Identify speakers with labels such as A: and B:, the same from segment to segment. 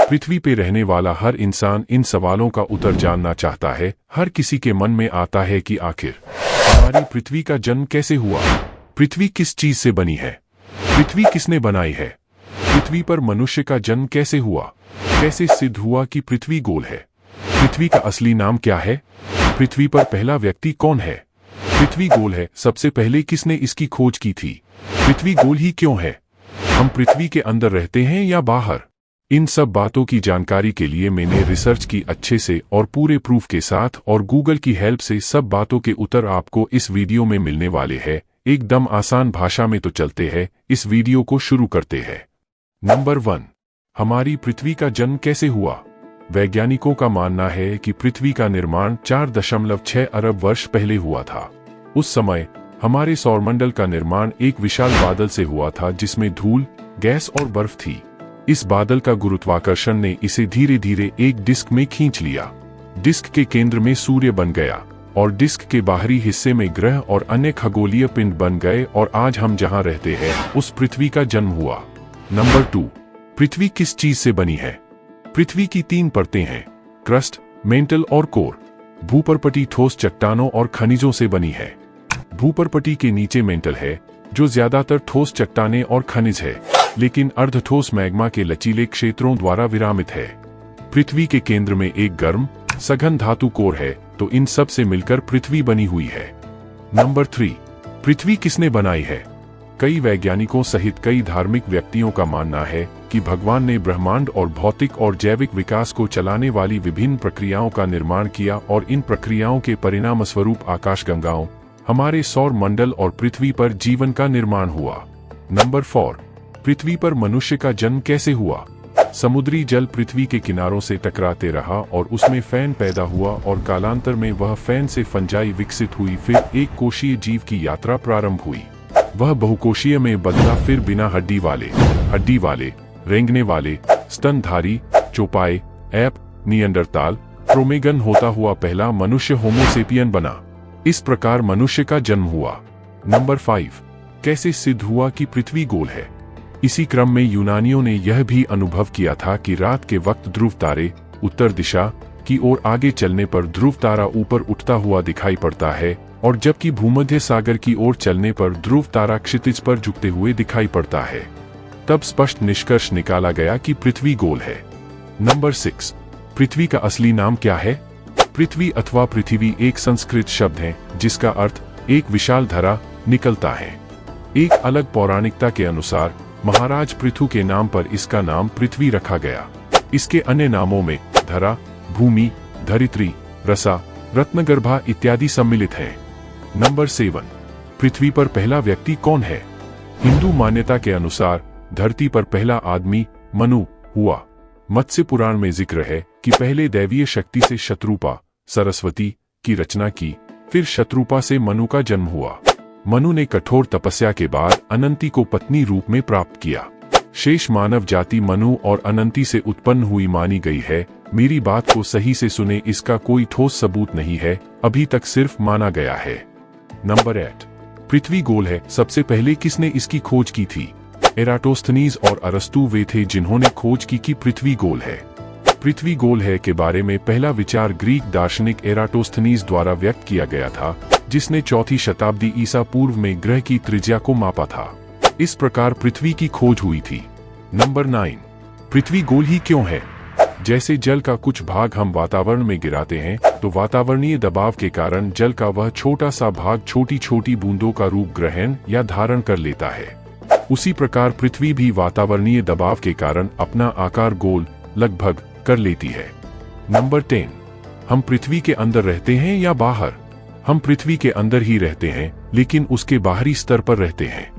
A: पृथ्वी पे रहने वाला हर इंसान इन सवालों का उत्तर जानना चाहता है। हर किसी के मन में आता है कि आखिर हमारी पृथ्वी का जन्म कैसे हुआ? पृथ्वी किस चीज से बनी है? पृथ्वी किसने बनाई है? पृथ्वी पर मनुष्य का जन्म कैसे हुआ? कैसे सिद्ध हुआ कि पृथ्वी गोल है? पृथ्वी का असली नाम क्या है? पृथ्वी पर पहला व्यक्ति कौन है? पृथ्वी गोल है, सबसे पहले किसने इसकी खोज की थी? पृथ्वी गोल ही क्यों है? हम पृथ्वी के अंदर रहते हैं या बाहर? इन सब बातों की जानकारी के लिए मैंने रिसर्च की अच्छे से और पूरे प्रूफ के साथ, और गूगल की हेल्प से सब बातों के उत्तर आपको इस वीडियो में मिलने वाले हैं। एकदम आसान भाषा में तो चलते हैं, इस वीडियो को शुरू करते हैं। नंबर 1, हमारी पृथ्वी का जन्म कैसे हुआ? वैज्ञानिकों का मानना है कि पृथ्वी का निर्माण 4.6 अरब वर्ष पहले हुआ था। उस समय हमारे सौरमंडल का निर्माण एक विशाल बादल से हुआ था जिसमें धूल, गैस और बर्फ थी। इस बादल का गुरुत्वाकर्षण ने इसे धीरे धीरे एक डिस्क में खींच लिया। डिस्क के केंद्र में सूर्य बन गया और डिस्क के बाहरी हिस्से में ग्रह और अन्य खगोलीय पिंड बन गए और आज हम जहां रहते हैं उस पृथ्वी का जन्म हुआ। नंबर 2, पृथ्वी किस चीज से बनी है? पृथ्वी की 3 परतें हैं, क्रस्ट, मेंटल और कोर। भूपरपटी ठोस चट्टानों और खनिजों से बनी है। भूपरपटी के नीचे मेंटल है जो ज्यादातर ठोस चट्टानें और खनिज है, लेकिन अर्धठोस मैग्मा के लचीले क्षेत्रों द्वारा विरामित है। पृथ्वी के केंद्र में एक गर्म, सघन धातु कोर है, तो इन सब से मिलकर पृथ्वी बनी हुई है। नंबर 3, पृथ्वी किसने बनाई है? कई वैज्ञानिकों सहित कई धार्मिक व्यक्तियों का मानना है कि भगवान ने ब्रह्मांड और भौतिक और जैविक विकास को चलाने वाली विभिन्न प्रक्रियाओं का निर्माण किया और इन प्रक्रियाओं के परिणामस्वरूप आकाशगंगाओं, हमारे सौर मंडल और पृथ्वी पर जीवन का निर्माण हुआ। नंबर 4, पृथ्वी पर मनुष्य का जन्म कैसे हुआ? समुद्री जल पृथ्वी के किनारों से टकराते रहा और उसमें फैन पैदा हुआ और कालांतर में वह फैन से फंजाई विकसित हुई, फिर एक कोशीय जीव की यात्रा प्रारंभ हुई। वह बहुकोशीय में बदला, फिर बिना हड्डी वाले, रेंगने वाले, स्तनधारी, चौपाई, एप, नियंडरताल, क्रोमेगन होता हुआ पहला मनुष्य होमोसेपियन बना। इस प्रकार मनुष्य का जन्म हुआ। नंबर 5, कैसे सिद्ध हुआ कि पृथ्वी गोल है? इसी क्रम में यूनानियों ने यह भी अनुभव किया था कि रात के वक्त ध्रुव तारे उत्तर दिशा की ओर आगे चलने पर ध्रुव तारा ऊपर उठता हुआ दिखाई पड़ता है, और जबकि भूमध्य सागर की ओर चलने पर ध्रुव तारा क्षितिज पर झुकते हुए दिखाई पड़ता है। तब स्पष्ट निष्कर्ष निकाला गया कि पृथ्वी गोल है। नंबर 6, पृथ्वी का असली नाम क्या है? पृथ्वी अथवा पृथ्वी एक संस्कृत शब्द है जिसका अर्थ एक विशाल धरा निकलता है। एक अलग पौराणिकता के अनुसार महाराज पृथु के नाम पर इसका नाम पृथ्वी रखा गया। इसके अन्य नामों में धरा, भूमि, धरित्री, रसा, रत्नगर्भा इत्यादि सम्मिलित हैं। नंबर 7, पृथ्वी पर पहला व्यक्ति कौन है? हिंदू मान्यता के अनुसार धरती पर पहला आदमी मनु हुआ। मत्स्य पुराण में जिक्र है कि पहले दैवीय शक्ति से शत्रुपा, सरस्वती की रचना की, फिर शत्रुपा से मनु का जन्म हुआ। मनु ने कठोर तपस्या के बाद अनंती को पत्नी रूप में प्राप्त किया। शेष मानव जाति मनु और अनंती से उत्पन्न हुई मानी गई है। मेरी बात को सही से सुने, इसका कोई ठोस सबूत नहीं है, अभी तक सिर्फ माना गया है। नंबर 8, पृथ्वी गोल है, सबसे पहले किसने इसकी खोज की थी? एराटोस्थनीज और अरस्तु वे थे जिन्होंने खोज की कि पृथ्वी गोल है। पृथ्वी गोल है के बारे में पहला विचार ग्रीक दार्शनिक एराटोस्थनीज द्वारा व्यक्त किया गया था, जिसने 4वीं शताब्दी ईसा पूर्व में ग्रह की त्रिज्या को मापा था। इस प्रकार पृथ्वी की खोज हुई थी। नंबर 9, पृथ्वी गोल ही क्यों है? जैसे जल का कुछ भाग हम वातावरण में गिराते हैं तो वातावरणीय दबाव के कारण जल का वह छोटा सा भाग छोटी छोटी बूंदों का रूप ग्रहण या धारण कर लेता है। उसी प्रकार पृथ्वी भी वातावरणीय दबाव के कारण अपना आकार गोल लगभग कर लेती है। नंबर 10, हम पृथ्वी के अंदर रहते हैं या बाहर? हम पृथ्वी के अंदर ही रहते हैं, लेकिन उसके बाहरी स्तर पर रहते हैं।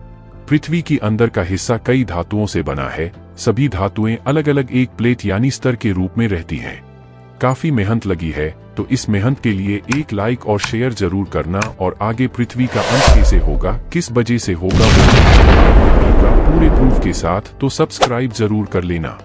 A: पृथ्वी की अंदर का हिस्सा कई धातुओं से बना है। सभी धातुएं अलग अलग एक प्लेट यानी स्तर के रूप में रहती हैं। काफी मेहनत लगी है, तो इस मेहनत के लिए एक लाइक और शेयर जरूर करना। और आगे पृथ्वी का अंत कैसे होगा, किस वजह से होगा, वो पूरे प्रूफ के साथ, तो सब्सक्राइब जरूर कर लेना।